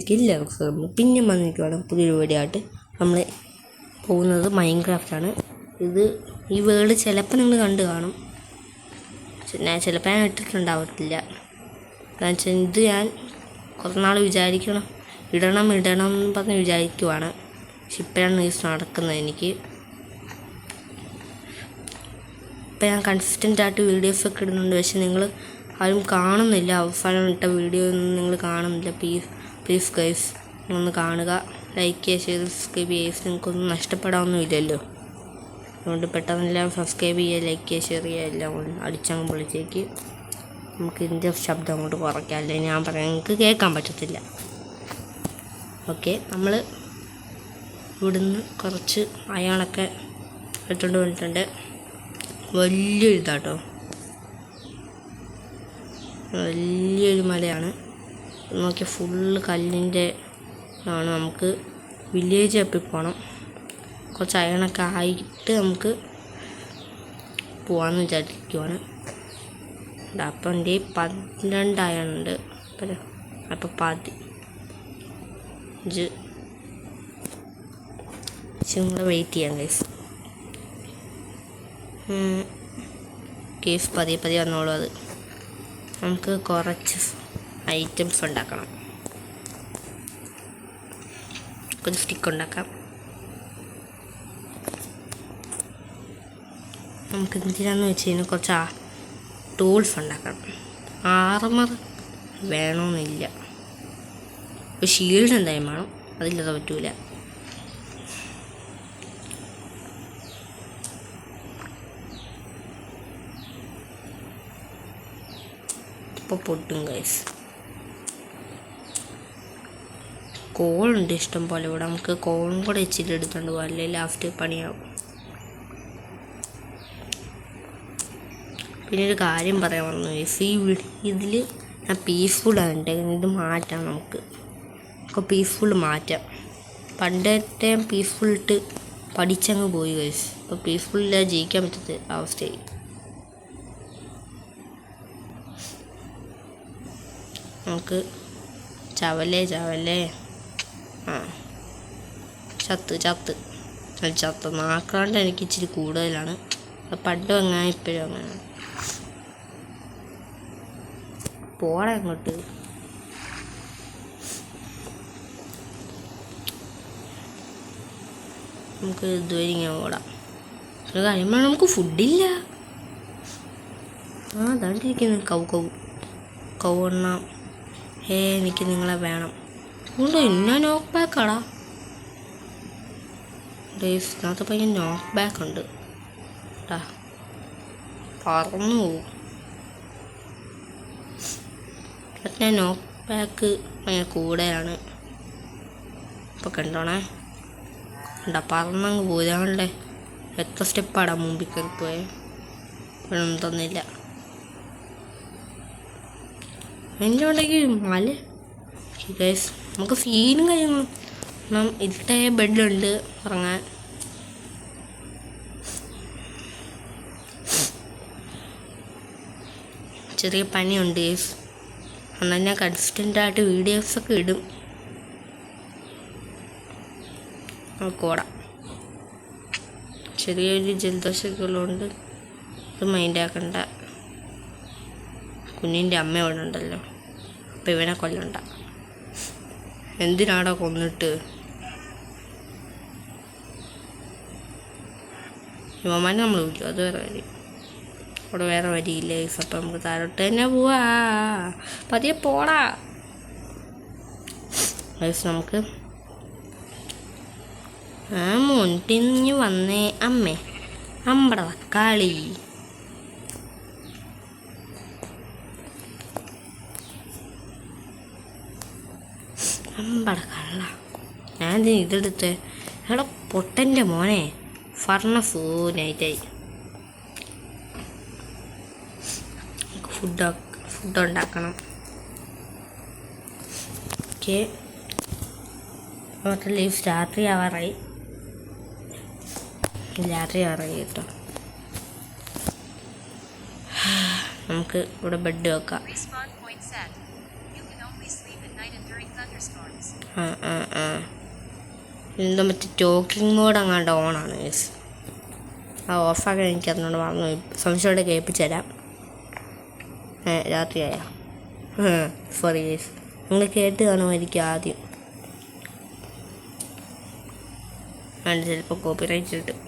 എല്ലാവർക്കും പിന്നെ വന്നിരിക്കുകയാണ് പുതിയൊരു വീഡിയോ ആയിട്ട്. നമ്മൾ പോകുന്നത് മൈൻക്രാഫ്റ്റാണ്. ഈ വേൾഡ് ചിലപ്പോൾ നിങ്ങൾ കണ്ടു കാണും, ഞാൻ ചിലപ്പോൾ ഞാൻ ഇട്ടിട്ടുണ്ടാവത്തില്ല. കാരണം വെച്ചാൽ ഇത് ഞാൻ കുറേ നാൾ ഇടണം എന്ന് പറഞ്ഞ് വിചാരിക്കുവാണ്. പക്ഷെ ഇപ്പോഴാണ് ന്യൂസ് നടക്കുന്നത്. ഇപ്പം ഞാൻ കൺസിസ്റ്റൻ്റായിട്ട് വീഡിയോസൊക്കെ ഇടുന്നുണ്ട്, പക്ഷെ നിങ്ങൾ ആരും കാണുന്നില്ല. അവസാനം ഇട്ട വീഡിയോ ഒന്നും നിങ്ങൾ കാണുന്നില്ല. പ്ലീസ് ഗൈസ് ഒന്ന് കാണുക, ലൈക്ക് ചെയ്യുക, ഷെയർ, സബ്സ്ക്രൈബ് ചെയ്യുക. നിങ്ങൾക്കൊന്നും നഷ്ടപ്പെടാനൊന്നുമില്ലല്ലോ. അതുകൊണ്ട് പെട്ടെന്നെല്ലാം സബ്സ്ക്രൈബ് ചെയ്യുക, ലൈക്ക് ചെയ്യുക, ഷെയർ ചെയ്യുക, എല്ലാം അടിച്ചങ്ങ് പൊളിച്ചേക്ക്. നമുക്ക് ഇതിൻ്റെ ശബ്ദം അങ്ങോട്ട് കുറയ്ക്കാം, അല്ലെങ്കിൽ ഞാൻ പറയാം നിങ്ങൾക്ക് കേൾക്കാൻ പറ്റത്തില്ല. ഓക്കെ, നമ്മൾ ഇവിടുന്ന് കുറച്ച് അയാളൊക്കെ എടുത്തുകൊണ്ട് വന്നിട്ടുണ്ട്. വലിയൊരു ഇതാട്ടോ, വലിയൊരു മലയാണ്. നോക്കിയാൽ ഫുള്ള് കല്ലിൻ്റെ ആണ്. നമുക്ക് വില്ലേജ് തപ്പി പോകണം. കുറച്ച് അയണൊക്കെ ആയിട്ട് നമുക്ക് പോകാമെന്ന് വിചാരിക്കുവാണ്. അപ്പം എൻ്റെ 12 അയണുണ്ട്. അപ്പം 15 നിങ്ങളെ വെയിറ്റ് ചെയ്യാം കേസ് പതിയെ വന്നോളൂ. അത് നമുക്ക് കുറച്ച് ഐറ്റംസ് ഉണ്ടാക്കണം. കുറച്ച് സ്റ്റിക്ക് ഉണ്ടാക്കാം. നമുക്ക് എന്തിനാന്ന് വെച്ച് കഴിഞ്ഞാൽ കുറച്ച് ടൂൾസ് ഉണ്ടാക്കണം. ആർമർ വേണമെന്നില്ല, ഒരു ഷീൽഡ് എന്തായാലും വേണം, അതില്ലാതെ പറ്റൂല. ഇപ്പോൾ പൊട്ടും ഗൈസ്. കോളുണ്ട് ഇഷ്ടം പോലെ ഇവിടെ. നമുക്ക് കോളും കൂടെ ഇച്ചിരി എടുത്തുകൊണ്ട് പോകാം, അല്ലെങ്കിൽ ലാസ്റ്റ് പണിയാവും. പിന്നെ ഒരു കാര്യം പറയാൻ വന്നു ഗൈസ്, ഇതിൽ ഞാൻ പീസ്ഫുള്ളാണ് ഉണ്ടായിരുന്നത്. ഇത് മാറ്റാം, നമുക്ക് പീസ്ഫുൾ മാറ്റാം. പണ്ടത്തെ പീസ്ഫുൾ ഇട്ട് പഠിച്ചങ്ങ് പോയി ഗൈസ്. ഇപ്പോൾ പീസ്ഫുള്ളില്ലാതെ ജയിക്കാൻ പറ്റത്ത അവസ്ഥയായി. നമുക്ക് ചവലേ ചത്ത് നാക്കാണ്ട് എനിക്ക് ഇച്ചിരി കൂടുതലാണ്. പണ്ടും അങ്ങനെ ഇപ്പോഴും അങ്ങനെ. പോടാ അങ്ങോട്ട്. നമുക്ക് ഇതുവരെ ഇങ്ങനെ ഓടാം. ഒരു കാര്യം, നമുക്ക് ഫുഡില്ല. അതാണ്ടിരിക്കുന്നു കൗ എണ്ണ. എനിക്ക് നിങ്ങളെ വേണം. അതുകൊണ്ട് എന്നാ നോക്ക് ബാക്കാടാ ഇതിനകത്ത് ഭയങ്കര നോക്ക് ബാക്ക് ഉണ്ട് കേട്ടാ, പറന്നു പോവും. പക്ഷേ നോക്ക് ബാക്ക് ഭയങ്കര കൂടുതലാണ്. ഇപ്പം കണ്ടോണേ, പറന്നങ്ങ് പോരാണല്ലേ. എത്ര സ്റ്റെപ്പാടാ മുമ്പിൽ കയറിപ്പോയെ, ഇപ്പോഴൊന്നും തന്നില്ല. എൻ്റെ ഉണ്ടെങ്കിൽ മല ഗൈസ്. നമുക്ക് സീനും കാര്യങ്ങളും ഇരുട്ടായ ബെഡുണ്ട് ഉറങ്ങാൻ. ചെറിയ പനിയുണ്ട് ഗൈസ്. എന്നാൽ ഞാൻ കൺസിസ്റ്റൻ്റായിട്ട് വീഡിയോസൊക്കെ ഇടും. നമുക്ക് ഓടാം. ചെറിയൊരു ജലദോഷമൊക്കെ ഉള്ളതുകൊണ്ട് ഇത് മൈൻഡാക്കണ്ട. കുഞ്ഞിൻ്റെ അമ്മ ഇവിടെ ഉണ്ടല്ലോ, അപ്പം ഇവനെ കൊല്ലണ്ട. എന്തിനാടോ കൊന്നിട്ട്? ഇവന്മാരെ നമ്മൾ വിളിക്കും, അത് വേറെ വരി. അവിടെ വേറെ വരിയില്ല. അപ്പം നമുക്ക് താഴോട്ട് തന്നെ പോവാ. പതിയെ പോടാ വയസ്സ്. നമുക്ക് മുൻപിഞ്ഞ് വന്നേ അമ്മേ അമ്പട തക്കാളി. അമ്പട കള്ള. ഞാൻ ഇതെടുത്ത് എടാ പൊട്ടൻ്റെ മോനെ, ഫർണസ് നൈറ്റായി. ഫുഡ് ഉണ്ടാക്കണം. ഓക്കെ, ലൈഫ് രാത്രി ആവാറായി കേട്ടോ. നമുക്ക് ഇവിടെ ബെഡ് വെക്കാം. ആ ആ ആ എന്തോ മറ്റേ ടോക്കിംഗ് മോഡ് അങ്ങാണ്ട് ഓണാണ് ഗൈസ്. ആ ഓഫാക്കാൻ എനിക്കറിഞ്ഞോണ്ട് മറന്നു. സംശയത്തോടെ കേൾപ്പിച്ചു തരാം. രാത്രിയായ സോറി ഗൈസ്, നിങ്ങൾ കേട്ട് കാണുമായിരിക്കും ആദ്യം. ആണ് ചിലപ്പോൾ കോപ്പിറൈറ്റ് കിട്ടും.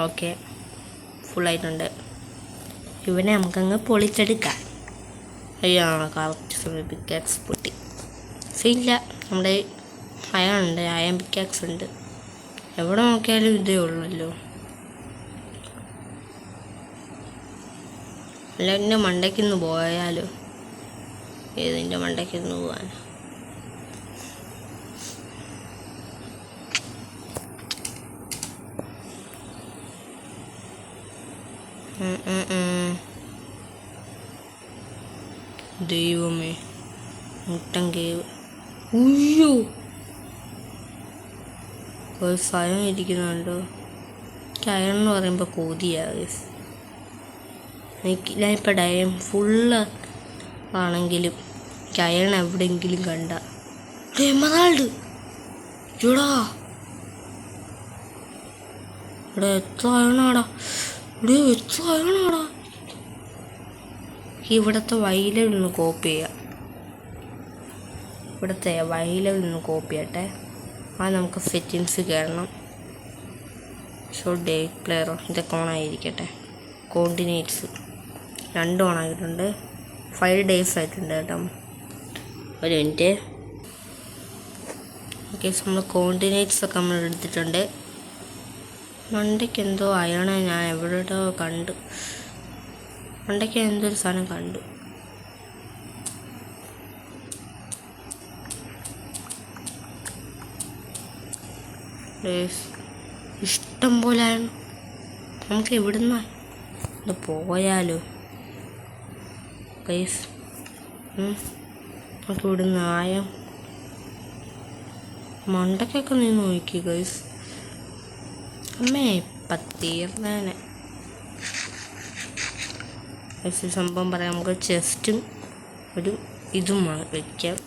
ഓക്കെ, ഫുള്ളായിട്ടുണ്ട്. ഇവനെ നമുക്കങ്ങ് പൊളിച്ചെടുക്കാം. അയ്യോ കറക്റ്റ് സമയം പിക്കാക്സ് പൊട്ടി. ഇല്ല, നമ്മുടെ അയാളുണ്ട്, അയൺ പിക്കാക്സ് ഉണ്ട്. എവിടെ നോക്കിയാലും ഇതേ ഉള്ളല്ലോ. അല്ല എൻ്റെ മണ്ടയ്ക്കൊന്ന് പോയാലോ? ഏതിൻ്റെ മണ്ടയ്ക്കൊന്ന് പോകാൻ? ദൈവമേ, മുട്ടൻ കേവ്. ഉയ്യോ, ഒരു സ്ഥലം ഇരിക്കുന്നുണ്ടോ? എനിക്ക് അയൺ എന്ന് പറയുമ്പോൾ കൊതിയാകും. ഞാനിപ്പോൾ ഡയം ഫുള്ള് ആണെങ്കിലും എനിക്ക് അയൺ എവിടെയെങ്കിലും കണ്ട എമറാൾഡ് ചൂടാ. ഇവിടെ എത്ര അയണാടാ, ഇവിടെ എത്ര അയണാടാ. ഇവിടുത്തെ വൈലവിൽ നിന്ന് കോപ്പി ചെയ്യാം. ഇവിടുത്തെ വൈലവിൽ നിന്ന് കോപ്പി ചെയ്യട്ടെ. അത് നമുക്ക് സെറ്റിങ്സ് കയറണം. ഷോ ഡേറ്റ് പ്ലെയറോ ഇതൊക്കെ ഓണായിരിക്കട്ടെ. കോർഡിനേറ്റ്സ് രണ്ടും ഓണാക്കിയിട്ടുണ്ട്. 5 days ആയിട്ടുണ്ട് കേട്ടോ. ഒരു മിനിറ്റ്. ഓക്കെ, നമ്മൾ കോർഡിനേറ്റ്സൊക്കെ നമ്മൾ എടുത്തിട്ടുണ്ട്. മണ്ടയ്ക്ക് എന്തോ അയണ ഞാൻ എവിടെയോ കണ്ടു. മണ്ടയ്ക്ക് എന്തോ ഒരു സാധനം കണ്ടു. ഇഷ്ടം പോലെ നമുക്ക് എവിടുന്ന ഇത് പോയാലോ ഗൈസ്? നമുക്ക് ഇവിടുന്ന് ആയം മണ്ടയ്ക്കൊക്കെ നീ നോക്കി ഗൈസ്. അമ്മേ തീർന്നേനെ. സംഭവം പറയാം, നമുക്ക് ചെസ്റ്റും ഒരു ഇതും വയ്ക്കാം.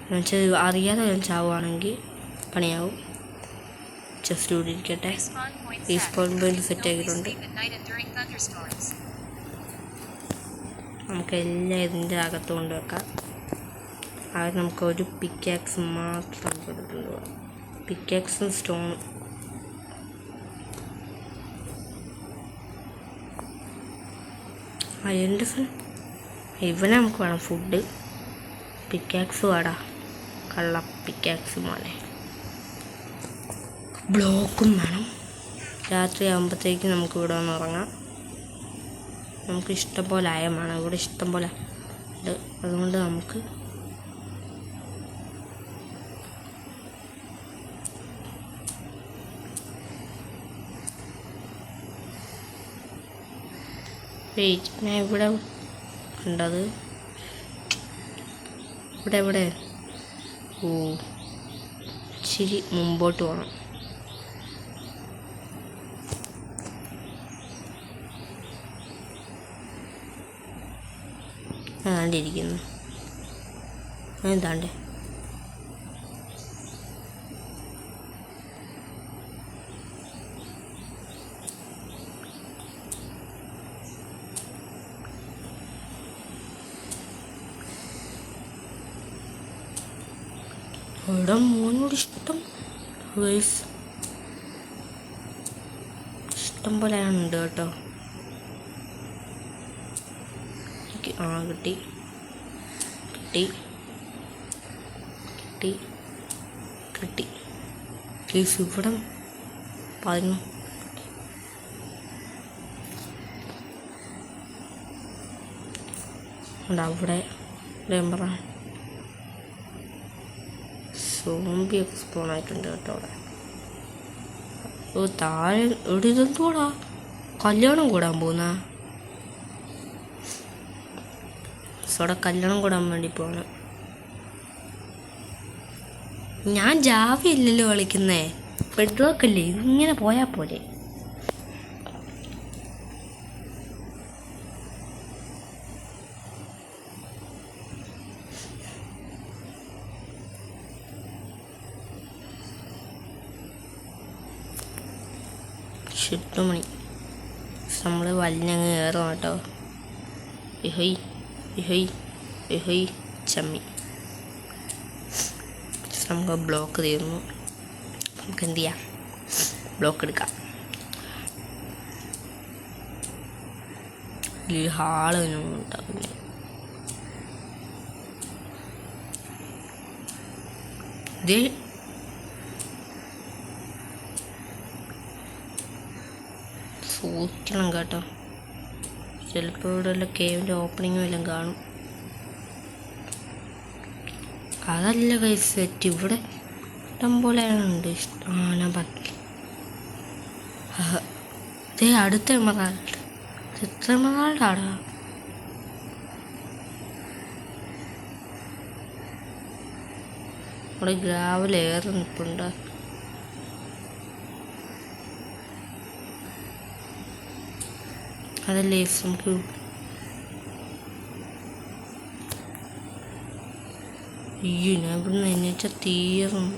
എന്നുവെച്ചാൽ അറിയാതെ ഞാൻ ചാവുകയാണെങ്കിൽ പണിയാവും. ചെസ്റ്റ് കൂടി ഇരിക്കട്ടെ. ഈ സ്പോൺ പോയിന്റ് സെറ്റ് ആക്കിയിട്ടുണ്ട്. നമുക്ക് എല്ലാം ഇതിൻ്റെ അകത്ത് കൊണ്ട് വെക്കാം. അത് നമുക്ക് ഒരു പിക്കാക്സ് മാത്രം കൊടുത്തുകൊണ്ട് പോകാം. പിക്കാക്സും സ്റ്റോണും. അയൻ്റെ ഇവനെ നമുക്ക് വേണം ഫുഡ്. പിക്കാക്സ് വേടാ, കള്ള പിക്കാക്സ് മോനെ. ബ്ലോക്കും വേണം. രാത്രി ആകുമ്പോഴത്തേക്ക് നമുക്ക് ഇവിടെ വന്ന് ഉറങ്ങാം. നമുക്ക് ഇഷ്ടം പോലെ അയമാണ് ഇവിടെ, ഇഷ്ടം പോലെ ഉണ്ട്. അതുകൊണ്ട് നമുക്ക് ഞാൻ ഇവിടെ കണ്ടത് ഇവിടെ ഓ ഇച്ചിരി മുമ്പോട്ട് പോകണം. അതാണ്ടിരിക്കുന്നു. എന്താണ്ടേ ഇവിടെ മോനോട് ഇഷ്ടം പോലെ ഉണ്ട് കേട്ടോ. കിട്ടി കിട്ടി കിട്ടി കിട്ടി കേസ് ഇവിടെ പറഞ്ഞു. അവിടെ പറ സോംബി എക്സ്പോൺ ആയിട്ടുണ്ട് കേട്ടോ അവിടെ. ഓ താഴെ ഇവിടെ ഇതെന്തോടാ കല്യാണം കൂടാൻ പോകുന്ന സോടെ കല്യാണം കൂടാൻ വേണ്ടി പോകണം. ഞാൻ ജാവയല്ലല്ലോ കളിക്കുന്നേ, പെട്രോക്കല്ലേ. ഇതിങ്ങനെ പോയാൽ പോലെ 8 മണി. നമ്മൾ വലിഞ്ഞങ്ങ് കയറും കേട്ടോ. ഇഹൊയ് ഇഹൊയ് ഇഹൊയ് ചമ്മി. നമുക്ക് ബ്ലോക്ക് തീർന്നു. നമുക്ക് എന്ത് ചെയ്യാം, ബ്ലോക്ക് എടുക്കാം. ഈ ഹാളൊന്നും ഉണ്ടാവില്ല. ഇത് സൂക്ഷിക്കണം കേട്ടോ. ചിലപ്പോൾ ഇവിടെ വല്ല കേവിൻ്റെ ഓപ്പണിങ്ങും എല്ലാം കാണും. അതല്ല ഗൈസ് സെറ്റ്, ഇവിടെ ഇഷ്ടം പോലെ ഉണ്ട്. ഞാൻ പറഞ്ഞു ഇതേ അടുത്ത എമറാൾഡ്. എത്ര എമറാൾഡാടാ? ഇവിടെ ഗ്രാവൽ ഏറെ നിൽപ്പുണ്ട്. അതല്ലേ നമുക്ക് അയ്യോ, ഞാൻ ഇവിടുന്ന് എന്നുവെച്ച തീർന്നു.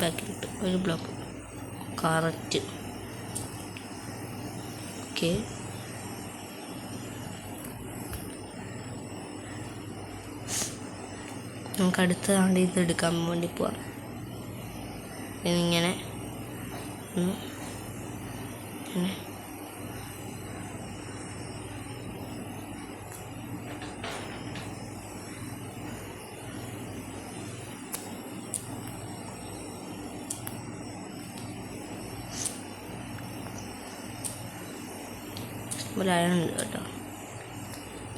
ബാക്കിലിട്ട് ഒരു ബ്ലോക്ക് കറക്റ്റ്. ഓക്കെ, നമുക്ക് അടുത്തതാണ്ട് ഇത് എടുക്കാൻ വേണ്ടി പോവാം. ഇങ്ങനെ ഇങ്ങനെ ഒരാളുണ്ട് കേട്ടോ.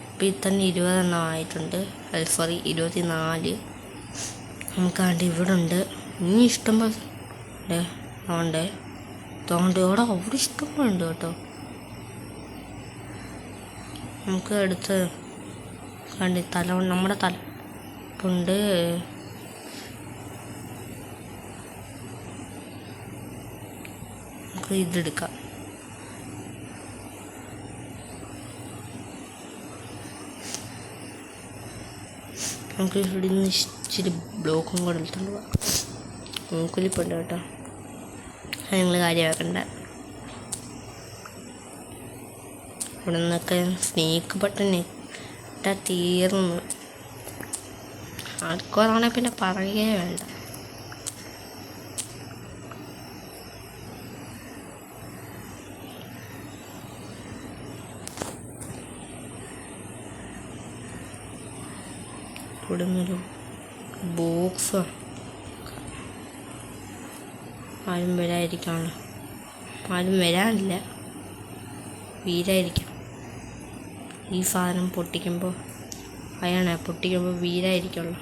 ഇപ്പം ഇത് തന്നെ 20 എണ്ണം ആയിട്ടുണ്ട്. സോറി 24. നമുക്കാണ്ട് ഇവിടെ ഉണ്ട്. ഇനി ഇഷ്ടം പോലെ ഉണ്ട്. തോണ്ട് ഇവിടെ അവിടെ ഇഷ്ടം പോലെ ഉണ്ട് കേട്ടോ. നമുക്ക് അടുത്ത് കണ്ടി നമ്മുടെ തലപ്പുണ്ട്. നമുക്ക് ഇതെടുക്കാം. നമുക്ക് ഇവിടെ നിന്ന് ഇച്ചിരി ബ്ലോക്കും കൂടെ എടുത്തോണ്ട് പോവാം. മൂക്കുലിപ്പുണ്ട് കേട്ടോ, അത് നിങ്ങൾ കാര്യമാക്കണ്ട. ഇവിടെ നിന്നൊക്കെ സ്നേക്ക് ബട്ടൺ ഇട്ടാൽ തീർന്നു. ആൾക്കാരാണെങ്കിൽ പിന്നെ പറയുകയേ വേണ്ട. ഇവിടെ നിന്നൊരു ബോക്സ് ആരും വരാതിരിക്കാണല്ലോ. ആരും വരാനില്ല, വീരായിരിക്കാം. ഈ സാധനം പൊട്ടിക്കുമ്പോൾ പൊട്ടിക്കുമ്പോൾ വീരായിരിക്കുമല്ലോ.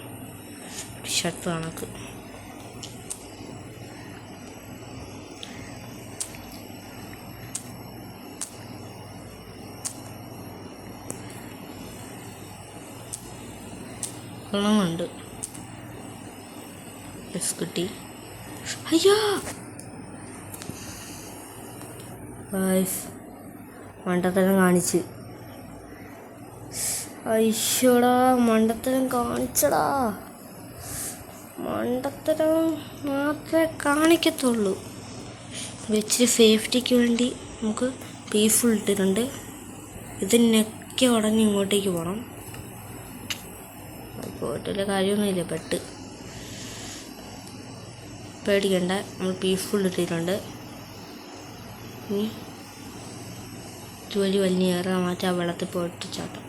ഷർട്ട് കണക്ക്. ണ്ട് കിട്ടി. അയ്യോ മണ്ടത്തരം കാണിച്ച്. അയ്യോടാ, മണ്ടത്തരം കാണിച്ചടാ. മണ്ടത്തരം മാത്രമേ കാണിക്കത്തുള്ളൂ. വെച്ചിട്ട് സേഫ്റ്റിക്ക് വേണ്ടി നമുക്ക് പീസ്ഫുൾ ഇട്ടിട്ടുണ്ട്. ഇത് നെക്കി ഉടനെ ഇങ്ങോട്ടേക്ക് പോകണം. പോയിട്ടില്ല, കാര്യമൊന്നുമില്ല. പേടിക്കണ്ട, നമ്മൾ പീസ്ഫുൾ ഇട്ടിട്ടുണ്ട്. ഇനി ജോലി വലിയ കയറാൻ മാറ്റി ആ വെള്ളത്തിൽ പോയിട്ട് ചാട്ടം.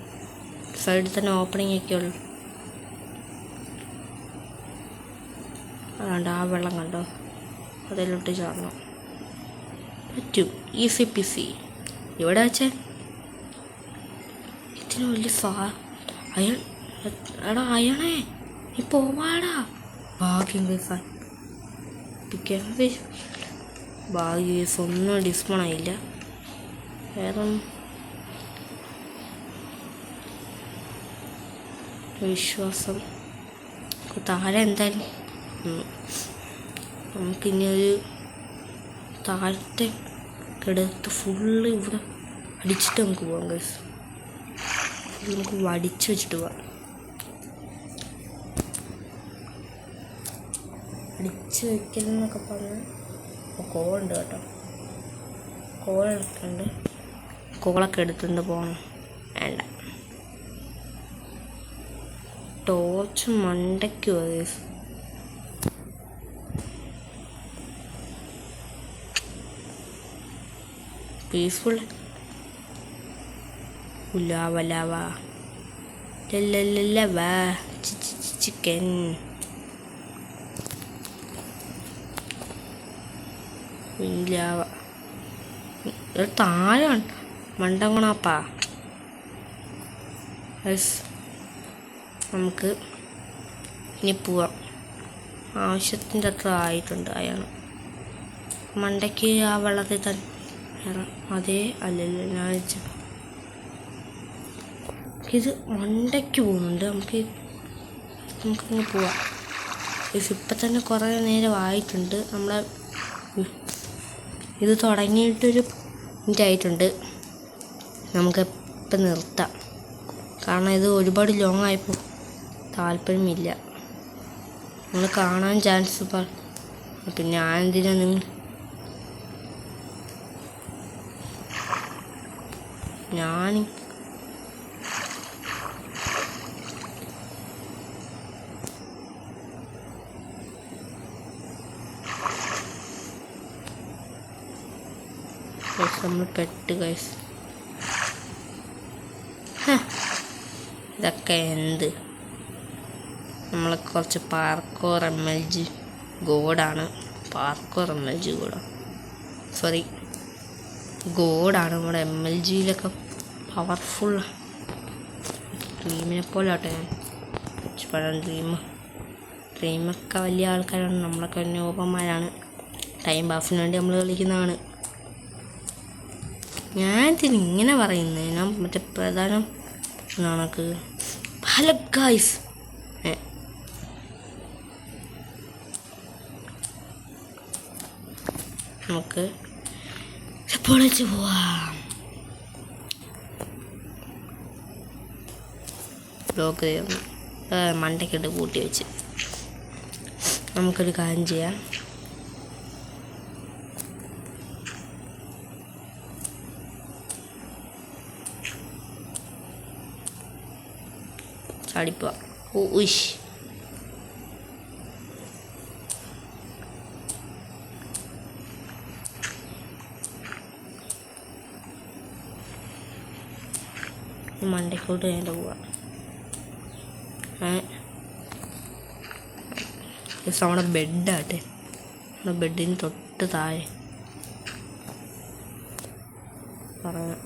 സൈഡിൽ തന്നെ ഓപ്പണിംഗ് ഒക്കെ ഉള്ളു. അതുകൊണ്ട് ആ വെള്ളം കണ്ടോ, അതിലോട്ട് ചാടണം. പറ്റും, ഈസി പിസി. ഇവിടെ വെച്ചാൽ ഇതിന് വലിയ എടാ അയണേ, നീ പോവാടാ. ഭാഗ്യം കേസാൻ ഭാഗ്യ കേസ് ഒന്നും ഡിസ്പ്ലേ ആയില്ല. വേറെ വിശ്വാസം താഴെ എന്തായാലും നമുക്കിനി ഒരു താഴത്തെ കിടത്ത് ഫുള്ള് ഇവിടെ അടിച്ചിട്ട് നമുക്ക് പോകാം കേസ്. നമുക്ക് വടിച്ച് വെച്ചിട്ട് പോവാം. ഒളിച്ച് വെക്കലെന്നൊക്കെ പറഞ്ഞ് കോളുണ്ട് കേട്ടോ. കോളെടുത്തുണ്ട്, കോളൊക്കെ എടുത്തുകൊണ്ട് പോകണം. വേണ്ട, ടോർച്ച് മണ്ടയ്ക്ക് peaceful. Lava lava lava chicken. Lava താഴെ മണ്ടങ്ങണപ്പാ. നമുക്ക് ഇനി പോവാം. ആവശ്യത്തിൻ്റെ അത്ര ആയിട്ടുണ്ട്. അയാൾ മണ്ടയ്ക്ക് ആ വെള്ളത്തിൽ തന്നെ അതേ അല്ലല്ലോ ഞാൻ ഇത് മണ്ടയ്ക്ക് പോകുന്നുണ്ട്. നമുക്കങ്ങ് പോവാം. ഇപ്പം തന്നെ കുറേ നേരം ആയിട്ടുണ്ട്. നമ്മളെ ഇത് തുടങ്ങിയിട്ടൊരു മിനിറ്റ് ആയിട്ടുണ്ട്. നമുക്കിപ്പം നിർത്താം, കാരണം ഇത് ഒരുപാട് ലോങ് ആയപ്പോൾ താല്പര്യമില്ല. നിങ്ങൾ കാണാൻ ചാൻസ് പിന്നെ ഞാനെന്തിനാ ഞാൻ നമ്മൾ പെട്ട് ഗൈസ്. ഇതൊക്കെ എന്ത്, നമ്മൾ കുറച്ച് പാർക്കോർ MLG ഗോഡാണ്. പാർക്കോർ MLG സോറി ഗോഡാണ്. നമ്മുടെ MLGയിലൊക്കെ പവർഫുൾ ഡ്രീമിനെ പോലെ ആട്ടെ ഞാൻ പഴം ഡ്രീമൊക്കെ വലിയ ആൾക്കാരാണ്. നമ്മളൊക്കെ നോബന്മാരാണ്. ടൈം പാസിന് വേണ്ടി നമ്മൾ കളിക്കുന്നതാണ്. ഞാനിതിന് ഇങ്ങനെ പറയുന്നത്, ഞാൻ മറ്റേ പ്രധാനം കണക്ക് പല ഗൈസ്. നമുക്ക് പൊളിച്ച് പോവാം. ബ്ലോക്ക് മണ്ടയ്ക്കിട്ട് കൂട്ടി വെച്ച് നമുക്കൊരു കാര്യം ചെയ്യാം. ചാടിപ്പോവാ. ഉഷ് മണ്ടയ്ക്കോട്ട് വേണ്ട പോവാ. നമ്മുടെ ബെഡാട്ടെ, നമ്മുടെ ബെഡിന് തൊട്ട് താഴെ പറയാം.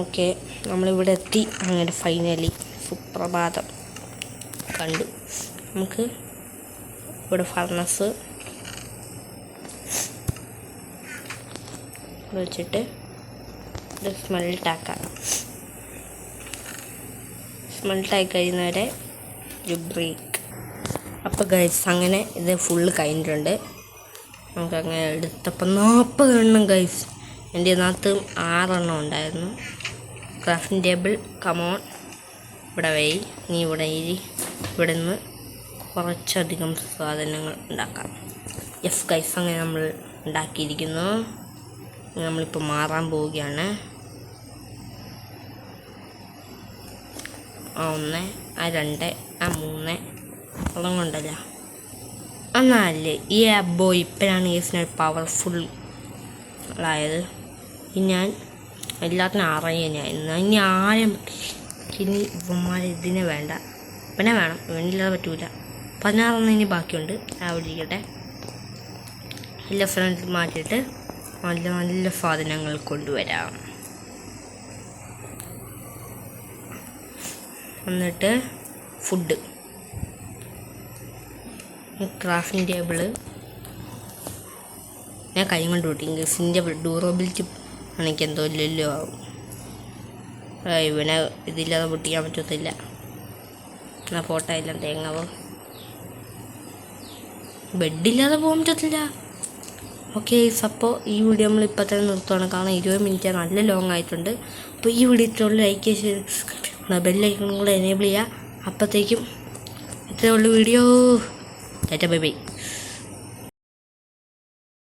ഓക്കെ, നമ്മളിവിടെ എത്തി. അങ്ങനെ ഫൈനലി സുപ്രഭാതം കണ്ടു. നമുക്ക് ഇവിടെ ഫർണസ് വെച്ചിട്ട് ഇത് സ്മെൽട്ടാക്കാം. സ്മെൽട്ടായി കഴിയുന്നവരെ ഒരു ബ്രേക്ക്. അപ്പോൾ ഗൈസ് അങ്ങനെ ഇത് ഫുള്ള് കഴിഞ്ഞിട്ടുണ്ട്. നമുക്കങ്ങനെ എടുത്തപ്പോൾ 40 എണ്ണം ഗൈസ്. എൻ്റെ ഇതിനകത്ത് 6 എണ്ണം ഉണ്ടായിരുന്നു. ക്രാഫ്റ്റിംഗ് ടേബിൾ കമോൺ ഇവിടെ വൈ, നീ ഇവിടെ ഇവിടെ നിന്ന് കുറച്ചധികം സാധനങ്ങൾ ഉണ്ടാക്കാം. യെസ് ഗൈസ്, അങ്ങനെ നമ്മൾ ഉണ്ടാക്കിയിരിക്കുന്നു. നമ്മളിപ്പോൾ മാറാൻ പോവുകയാണ്. ആ 1, ആ 2, ആ 3 അതും കൊണ്ടല്ല ആ 4. ഈ ബോയ് ഇപ്പോഴാണ് ഗൈസിന് പവർഫുൾ ആയത്. ഞാൻ എല്ലാത്തിനും അറിയാനായിരുന്നു. ഇനി ആരും ഇനി ഇവന്മാർ ഇതിനെ വേണ്ട, ഇവനെ വേണം. ഇവനില്ലാതെ പറ്റൂല. 16 ഇനി ബാക്കിയുണ്ട്. അവിടെ ഇരിക്കട്ടെ. എല്ലാ ഫ്രണ്ടിൽ മാറ്റിയിട്ട് നല്ല നല്ല സാധനങ്ങൾ കൊണ്ടുവരാം. എന്നിട്ട് ഫുഡ്, ക്രാഫ്റ്റിംഗ് ടേബിള് ഞാൻ കൈ കൊണ്ട് കൂട്ടി. ഇംഗ്ലീഷിൻ്റെ ഡ്യൂറബിലിറ്റി എനിക്ക് എന്തോ ഇല്ലല്ലോ ആവും. ഇവനെ ഇതില്ലാതെ പൊട്ടിക്കാൻ പറ്റത്തില്ല. എന്നാൽ ഫോട്ടോ എല്ലാം തേങ്ങാവോ. ബെഡില്ലാതെ പോകാൻ പറ്റത്തില്ല. ഓക്കെ അപ്പോൾ ഈ വീഡിയോ നമ്മൾ ഇപ്പോൾ തന്നെ നിർത്തുകയാണ്, കാരണം 20 മിനിറ്റ് നല്ല ലോങ് ആയിട്ടുണ്ട്. അപ്പോൾ ഈ വീഡിയോ ഇത്രയുള്ള ലൈക്ക് ചെയ്ത് ബെല്ലൈക്കണും കൂടെ എനേബിൾ ചെയ്യുക. അപ്പോഴത്തേക്കും ഇത്രയേ ഉള്ളൂ വീഡിയോ. Bye bye.